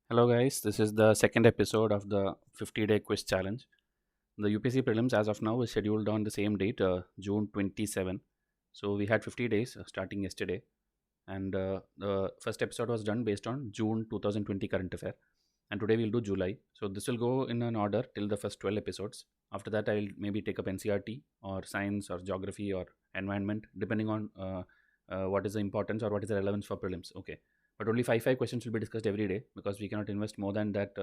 Hello guys, this is the second episode of the 50-day quiz challenge. The UPSC Prelims as of now is scheduled on the same date, June 27. So we had 50 days starting yesterday, and the first episode was done based on June 2020 current affair, and today we'll do July. So this will go in an order till the first 12 episodes. After that, I'll maybe take up NCERT or science or geography or environment, depending on what is the importance or what is the relevance for prelims. Okay, but only five questions will be discussed every day because we cannot invest more than that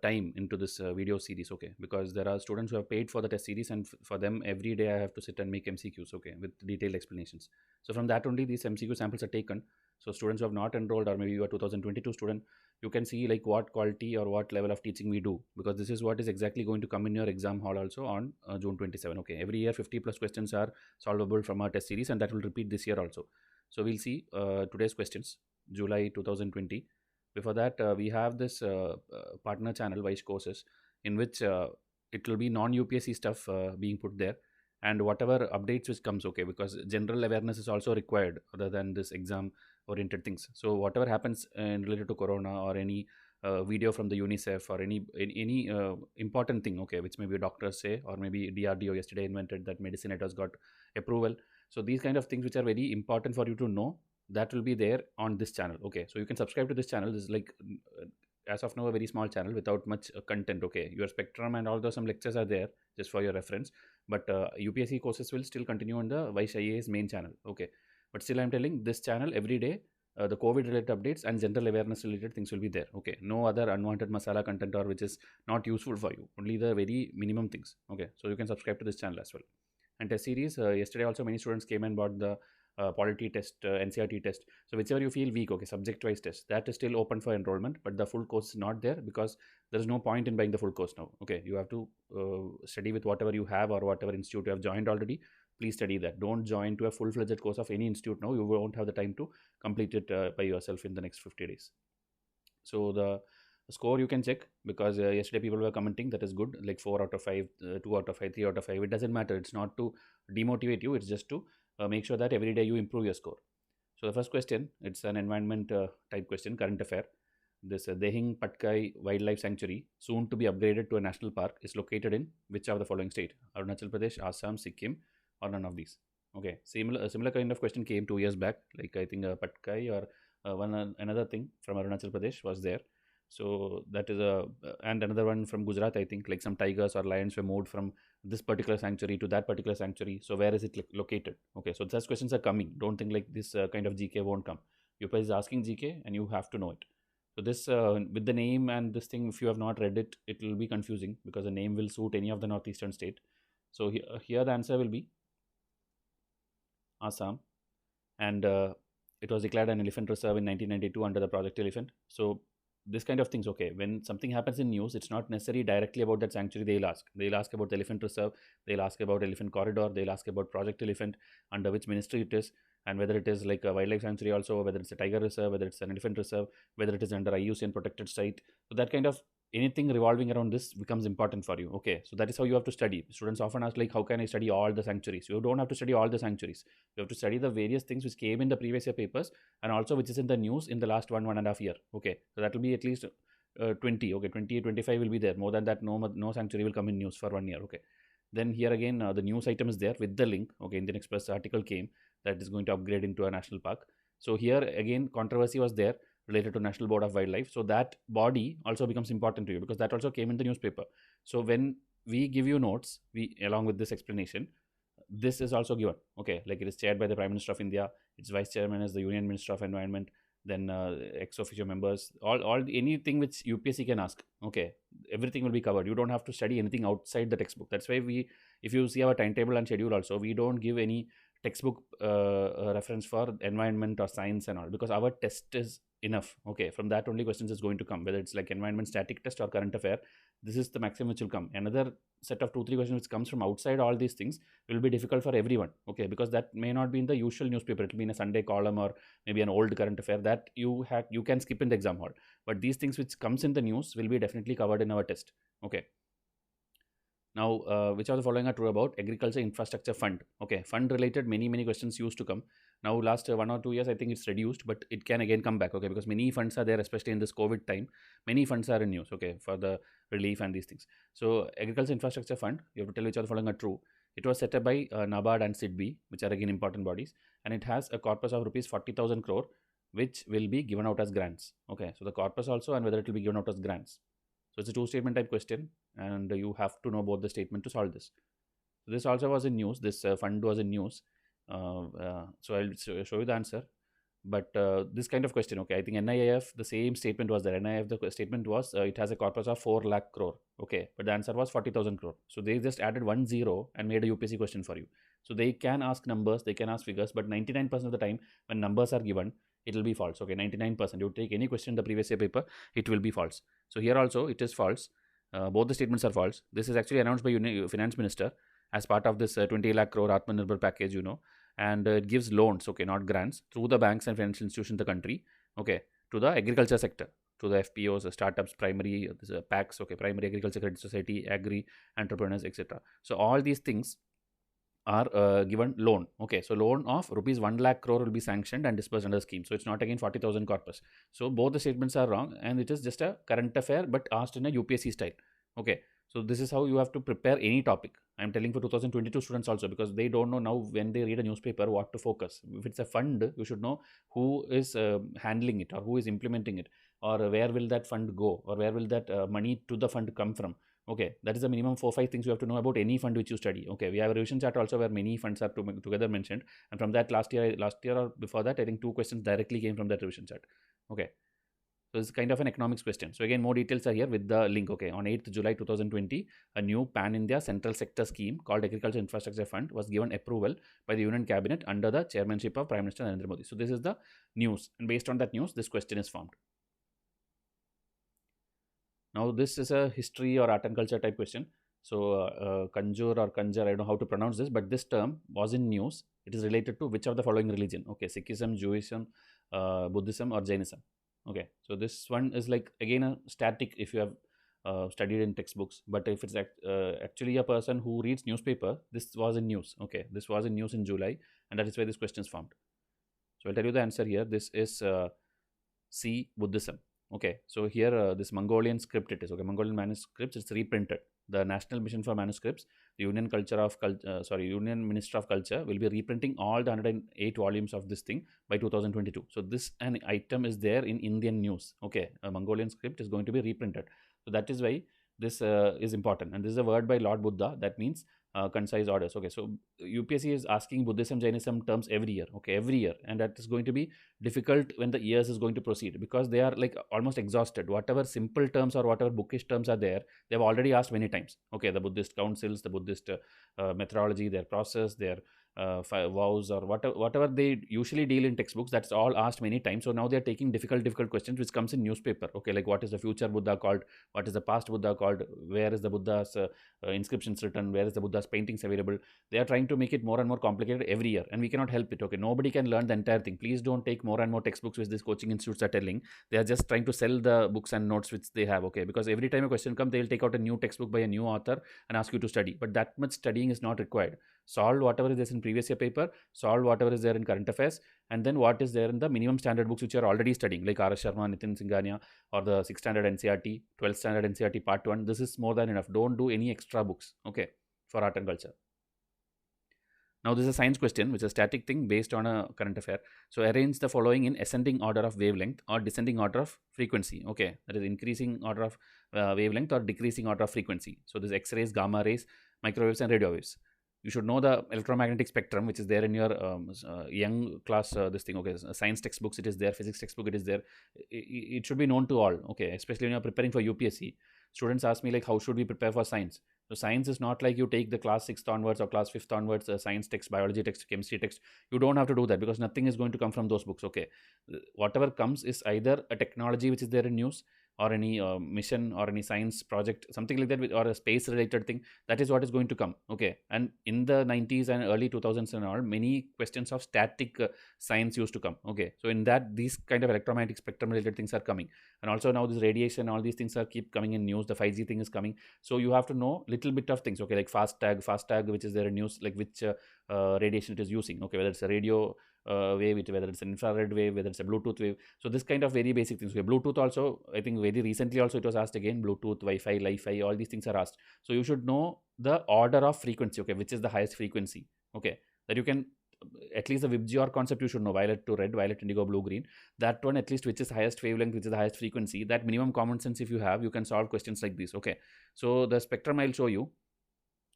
time into this video series. Okay, because there are students who have paid for the test series, and for them every day I have to sit and make MCQs. Okay, with detailed explanations. So from that only these MCQ samples are taken. So students who have not enrolled, or maybe you are 2022 student, you can see like what quality or what level of teaching we do, because this is what is exactly going to come in your exam hall also on June 27. Okay, every year 50 plus questions are solvable from our test series, and that will repeat this year also. So we'll see today's questions, July 2020. Before that, we have this partner channel, Vysh courses, in which it will be non-UPSC stuff being put there, and whatever updates which comes. Okay, because general awareness is also required other than this exam oriented things. So whatever happens related to corona, or any video from the UNICEF, or any important thing, okay, which maybe doctors say, or maybe DRDO yesterday invented that medicine it has got approval. So these kind of things which are very important for you to know, that will be there on this channel. Okay, so you can subscribe to this channel. This is like as of now a very small channel without much content. Okay, your spectrum and all those some lectures are there just for your reference, but UPSC courses will still continue on the Vysh IAS main channel. Okay, but still I'm telling, this channel every day the COVID related updates and general awareness related things will be there. Okay, no other unwanted masala content or which is not useful for you, only the very minimum things. Okay, so you can subscribe to this channel as well. And test series, yesterday also many students came and bought the Polity test, NCERT test. So whichever you feel weak, okay, subject wise test, that is still open for enrollment, but the full course is not there because there is no point in buying the full course now. Okay, you have to study with whatever you have or whatever institute you have joined already. Please study that. Don't join to a full-fledged course of any institute now. You won't have the time to complete it by yourself in the next 50 days. So the score you can check, because yesterday people were commenting that is good, like 4 out of 5, 2 out of 5, 3 out of 5. It doesn't matter. It's not to demotivate you. It's just to make sure that every day you improve your score. So the first question, it's an environment type question, current affair. This Dehing Patkai Wildlife Sanctuary, soon to be upgraded to a national park, is located in which of the following state? Arunachal Pradesh, Assam, Sikkim, or none of these? Okay, similar kind of question came 2 years back. Like I think Patkai or another thing from Arunachal Pradesh was there. So that is a and another one from Gujarat. I think like some tigers or lions were moved from this particular sanctuary to that particular sanctuary. So where is it located? Okay, so such questions are coming. Don't think like this kind of GK won't come. UPSC is asking GK and you have to know it. So this with the name and this thing, if you have not read it, it will be confusing because the name will suit any of the northeastern state. So here the answer will be Assam, and it was declared an elephant reserve in 1992 under the Project Elephant. So this kind of things, okay, when something happens in news, it's not necessarily directly about that sanctuary. They'll ask about the elephant reserve, they'll ask about elephant corridor, they'll ask about Project Elephant, under which ministry it is, and whether it is like a wildlife sanctuary also, whether it's a tiger reserve, whether it's an elephant reserve, whether it is under IUCN protected site. So that kind of anything revolving around this becomes important for you. Okay, so that is how you have to study. Students often ask like, how can I study all the sanctuaries? You don't have to study all the sanctuaries. You have to study the various things which came in the previous year papers, and also which is in the news in the last 1.5 year. Okay, so that will be at least 20. Okay, 20, 25 will be there. More than that, no sanctuary will come in news for 1 year. Okay, then here again the news item is there with the link. Okay, Indian Express article came that is going to upgrade into a national park. So here again controversy was there related to National Board of Wildlife. So that body also becomes important to you because that also came in the newspaper. So when we give you notes, we along with this explanation, this is also given. Okay, like it is chaired by the Prime Minister of India. Its vice chairman is the Union Minister of Environment. Then ex officio members, all anything which UPSC can ask. Okay, everything will be covered. You don't have to study anything outside the textbook. That's why we, if you see our timetable and schedule also, we don't give any textbook reference for environment or science and all, because our test is enough. Okay, from that only questions is going to come, whether it's like environment static test or current affair. This is the maximum which will come. Another set of 2-3 questions which comes from outside all these things will be difficult for everyone. Okay, because that may not be in the usual newspaper. It will be in a Sunday column or maybe an old current affair that you can skip in the exam hall. But these things which comes in the news will be definitely covered in our test. Okay, Now, which of the following are true about agriculture infrastructure fund? Okay, fund related many questions used to come. Now, last 1 or 2 years, I think it's reduced, but it can again come back. Okay, because many funds are there, especially in this COVID time. Many funds are in use. Okay, for the relief and these things. So, agriculture infrastructure fund, you have to tell which of the following are true. It was set up by NABARD and SIDBI, which are again important bodies, and it has a corpus of rupees 40,000 crore, which will be given out as grants. Okay, so the corpus also, and whether it will be given out as grants. So it's a two-statement type question, and you have to know both the statement to solve this. So this also was in news. This fund was in news. So I'll show you the answer. But this kind of question, okay, I think NIIF, the same statement was there. NIIF, the statement was it has a corpus of 4 lakh crore. Okay, but the answer was 40,000 crore. So they just added 1 0 and made a UPSC question for you. So they can ask numbers, they can ask figures, but 99% of the time when numbers are given, it will be false. Okay, 99%. You take any question in the previous year paper, it will be false. So here also it is false. Both the statements are false. This is actually announced by Finance Minister as part of this 20 lakh crore Atmanirbhar package, and it gives loans, okay, not grants, through the banks and financial institutions in the country, okay, to the agriculture sector, to the FPOs, startups, primary PACs, okay, primary agriculture credit society, agri entrepreneurs, etc. So all these things are given loan. Okay, so loan of rupees 1 lakh crore will be sanctioned and disbursed under the scheme. So it's not again 40,000 corpus. So both the statements are wrong, and it is just a current affair but asked in a UPSC style. Okay, so this is how you have to prepare any topic. I'm telling for 2022 students also, because they don't know now when they read a newspaper what to focus. If it's a fund, you should know who is handling it, or who is implementing it, or where will that fund go, or where will that money to the fund come from. Okay, that is the minimum 4-5 things you have to know about any fund which you study. Okay, we have a revision chart also where many funds are together mentioned, and from that last year or before that, I think 2 questions directly came from that revision chart. Okay, so it's kind of an economics question. So again, more details are here with the link. Okay, on 8th July 2020, a new pan-India central sector scheme called Agriculture Infrastructure Fund was given approval by the Union Cabinet under the chairmanship of Prime Minister Narendra Modi. So this is the news, and based on that news, this question is formed. Now this is a history or art and culture type question. So Kanjur or Kanjar, I don't know how to pronounce this, but this term was in news. It is related to which of the following religion? Okay, Sikhism, Judaism, Buddhism, or Jainism. Okay, so this one is like again a static if you have studied in textbooks, but if it's actually a person who reads newspaper, this was in news. Okay, this was in news in July, and that is why this question is formed. So I'll tell you the answer here. This is C, Buddhism. Okay, so here this Mongolian script it is. Okay, Mongolian manuscripts, it's reprinted. The National Mission for Manuscripts, the Union Union Minister of Culture will be reprinting all the 108 volumes of this thing by 2022. So this an item is there in Indian news. Okay, a Mongolian script is going to be reprinted. So that is why this is important. And this is a word by Lord Buddha that means concise orders. Okay, so UPSC is asking Buddhism, Jainism terms every year. Okay, every year, and that is going to be difficult when the years is going to proceed, because they are like almost exhausted. Whatever simple terms or whatever bookish terms are there, they have already asked many times. Okay, the Buddhist councils, the Buddhist methodology, their process, their vows, or whatever they usually deal in textbooks, that's all asked many times. So now they are taking difficult questions which comes in newspaper. Okay, like what is the future Buddha called, what is the past Buddha called, where is the Buddha's inscriptions written, where is the Buddha's paintings available. They are trying to make it more and more complicated every year, and we cannot help it. Okay, nobody can learn the entire thing. Please don't take more and more textbooks which these coaching institutes are telling. They are just trying to sell the books and notes which they have. Okay, because every time a question comes, they will take out a new textbook by a new author and ask you to study, but that much studying is not required. Solve whatever is there in previous year paper, solve whatever is there in current affairs, and then what is there in the minimum standard books which you are already studying, like R.S. Sharma, Nitin Singhania, or the 6th standard NCERT, 12th standard NCERT part 1. This is more than enough. Don't do any extra books, okay, for art and culture. Now this is a science question, which is a static thing based on a current affair. So arrange the following in ascending order of wavelength or descending order of frequency. Okay, that is increasing order of wavelength or decreasing order of frequency. So this X-rays, gamma rays, microwaves, and radio waves. You should know the electromagnetic spectrum, which is there in your young class this thing. Okay, science textbooks it is there, physics textbook it is there. It should be known to all. Okay, especially when you are preparing for UPSC. Students ask me like, how should we prepare for science? So science is not like you take the class 6th onwards or class 5th onwards science text, biology text, chemistry text. You don't have to do that, because nothing is going to come from those books. Okay, whatever comes is either a technology which is there in news, or any mission or any science project, something like that, or a space related thing, that is what is going to come. Okay, and in the 90s and early 2000s and all, many questions of static science used to come. Okay, so in that, these kind of electromagnetic spectrum related things are coming, and also now this radiation, all these things are keep coming in news. The 5G thing is coming, so you have to know little bit of things. Okay, like fast tag, which is there in news, like which radiation it is using. Okay, whether it's a radio wave, whether it's an infrared wave, whether it's a Bluetooth wave. So this kind of very basic things. Okay, Bluetooth also, I think very recently also it was asked again. Bluetooth, Wi-Fi, Li-Fi, all these things are asked. So you should know the order of frequency. Okay, which is the highest frequency. Okay, that you can, at least the VIBGYOR concept you should know. Violet to red, violet, indigo, blue, green. That one, at least, which is highest wavelength, which is the highest frequency. That minimum common sense if you have, you can solve questions like this. Okay, so the spectrum I'll show you.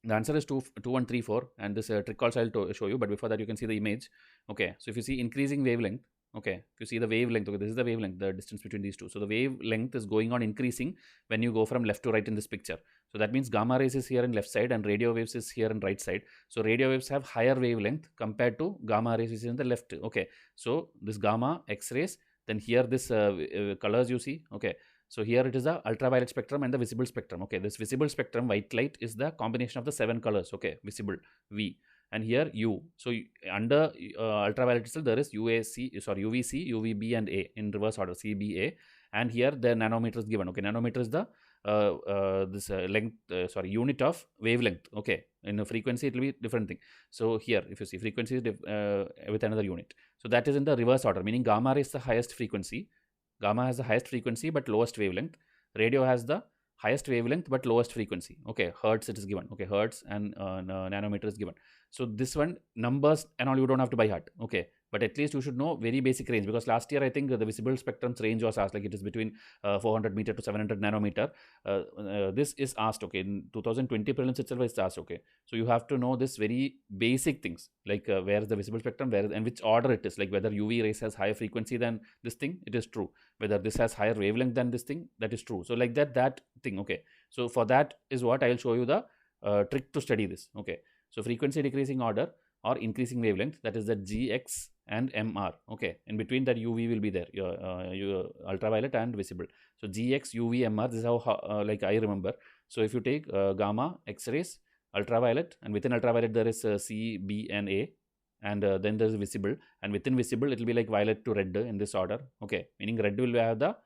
The answer is 2134, and this trick also I'll show you. But before that, you can see the image. Okay, so if you see increasing wavelength, okay, if you see the wavelength, okay, this is the wavelength, the distance between these two. So the wavelength is going on increasing when you go from left to right in this picture. So that means gamma rays is here in left side and radio waves is here in right side. So radio waves have higher wavelength compared to gamma rays is in the left. Okay, so this gamma, X-rays, then here this colors you see. Okay, so here it is the ultraviolet spectrum and the visible spectrum. Okay, this visible spectrum, white light, is the combination of the 7 colors. Okay, visible, V, and here U. So under ultraviolet itself, there is UVC, UVB, and A in reverse order, CBA. And here the nanometer is given. Okay, nanometer is the unit of wavelength. Okay, in a frequency it will be different thing. So here if you see frequency is with another unit. So that is in the reverse order, meaning gamma is the highest frequency. Gamma has the highest frequency but lowest wavelength. Radio has the highest wavelength but lowest frequency. Okay, hertz it is given. Okay, hertz and nanometer is given. So this one, numbers and all you don't have to by heart. Okay, but at least you should know very basic range, because last year I think the visible spectrum's range was asked, like it is between 400 meter to 700 nanometer. This is asked. Okay, in 2020 prelims itself is asked. Okay, so you have to know this very basic things, like where is the visible spectrum, where and which order it is, like whether UV rays has higher frequency than this thing, it is true. Whether this has higher wavelength than this thing, that is true. So like that thing. Okay, so for that is what I'll show you the trick to study this. Okay, so frequency decreasing order or increasing wavelength, that is the GX and MR. Okay, in between that UV will be there, your ultraviolet and visible. So GX, UV, MR, this is how like I remember. So if you take gamma, X-rays, ultraviolet, and within ultraviolet there is C, B, and A, and then there is visible, and within visible it will be like violet to red in this order. Okay, meaning red will have the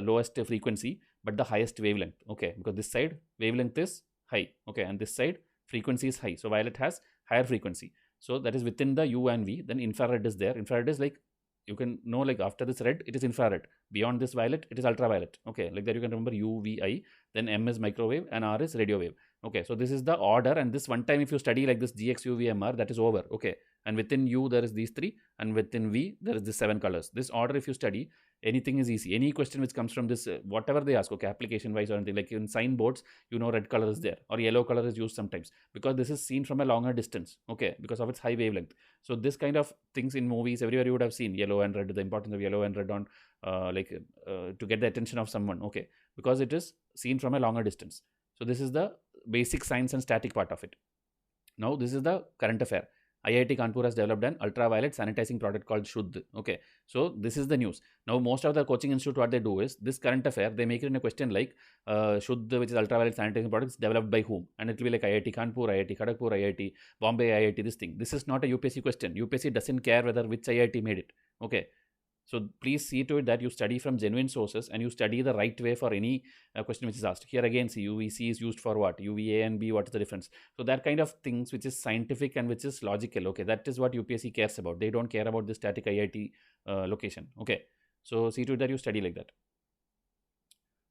lowest frequency but the highest wavelength. Okay, because this side wavelength is high. Okay, and this side frequency is high, so violet has higher frequency. So that is within the U and V. Then infrared is there. Infrared is like, you can know, like after this red it is infrared, beyond this violet it is ultraviolet. Okay, like that you can remember UVI, then M is microwave and R is radio wave. Okay, so this is the order, and this one time if you study like this GX, UV, MR, that is over. Okay, and within U there is these 3, and within V there is the 7 colors. This order if you study, anything is easy. Any question which comes from this, whatever they ask, okay, application wise or anything, like in signboards, you know, red color is there or yellow color is used sometimes, because this is seen from a longer distance. Okay, because of its high wavelength. So this kind of things in movies everywhere you would have seen yellow and red, the importance of yellow and red on to get the attention of someone. Okay, because it is seen from a longer distance. So this is the basic science and static part of it. Now this is the current affair. IIT Kanpur has developed an ultraviolet sanitizing product called Shuddh. Okay, so this is the news. Now most of the coaching institute, what they do is, this current affair, they make it in a question like Shuddh, which is ultraviolet sanitizing products, developed by whom, and it will be like IIT Kanpur, IIT Kharagpur, IIT Bombay, IIT this thing. This is not a UPSC question. UPSC doesn't care whether which IIT made it. Okay, so please see to it that you study from genuine sources and you study the right way for any question which is asked. Here again, see, UVC is used for what? UVA and B, what is the difference? So that kind of things which is scientific and which is logical. Okay, that is what UPSC cares about. They don't care about the static IIT location. Okay, so see to it that you study like that.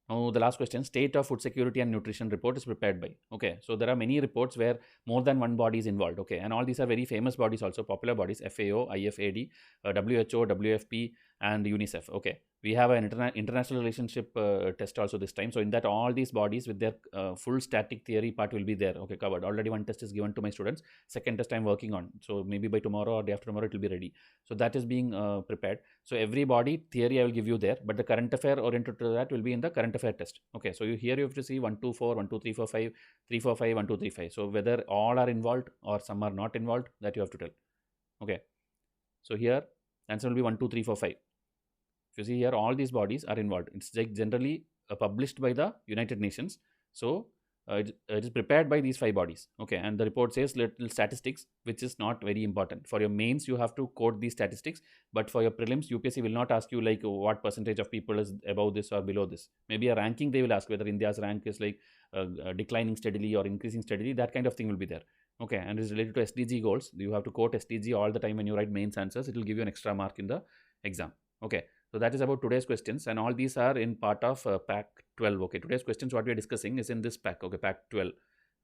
Now the last question, state of food security and nutrition report is prepared by. Okay, so there are many reports where more than one body is involved. Okay, and all these are very famous bodies, also popular bodies, FAO, IFAD, WHO, WFP, and UNICEF. Okay, we have an international relationship test also this time. So in that, all these bodies with their full static theory part will be there. Okay, covered. Already one test is given to my students. Second test I'm working on. So maybe by tomorrow or day after tomorrow it will be ready. So that is being prepared. So every body theory I will give you there, but the current affair oriented to that will be in the current affair test. Okay, so here you have to see 1, 2, 4, 1, 2, 3, 4, 5, 3, 4, 5, 1, 2, 3, 5. So whether all are involved or some are not involved, that you have to tell. Okay, so here answer will be 1, 2, 3, 4, 5. If you see here, all these bodies are involved. It's like generally published by the United Nations. So it is prepared by these 5 bodies. Okay, and the report says little statistics, which is not very important. For your mains, you have to quote these statistics, but for your prelims, UPSC will not ask you like what percentage of people is above this or below this. Maybe a ranking they will ask, whether India's rank is like declining steadily or increasing steadily. That kind of thing will be there. Okay, and it's related to SDG goals. You have to quote SDG all the time when you write mains answers. It will give you an extra mark in the exam. Okay, so that is about today's questions, and all these are in part of pack 12. Okay, today's questions what we are discussing is in this pack. Okay, pack 12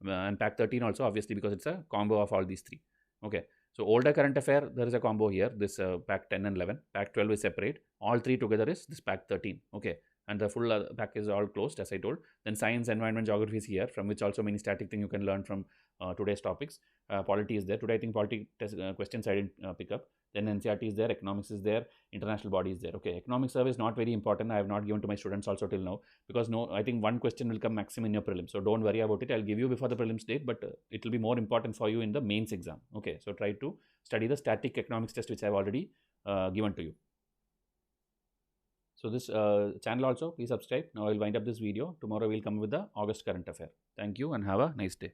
and pack 13 also, obviously, because it's a combo of all these 3. Okay, so older current affair, there is a combo here. This pack 10 and 11. Pack 12 is separate. All 3 together is this pack 13. Okay, and the full pack is all closed, as I told. Then science, environment, geography is here, from which also many static thing you can learn from today's topics. Polity is there. Today I think polity test, questions I didn't pick up. Then NCERT is there, economics is there, international body is there. Okay, economic survey is not very important. I have not given to my students also till now, because I think one question will come maximum in your prelims. So don't worry about it. I'll give you before the prelims date, but it will be more important for you in the mains exam. Okay, so try to study the static economics test, which I have already given to you. So this channel also, please subscribe. Now I'll wind up this video. Tomorrow we'll come with the August current affair. Thank you and have a nice day.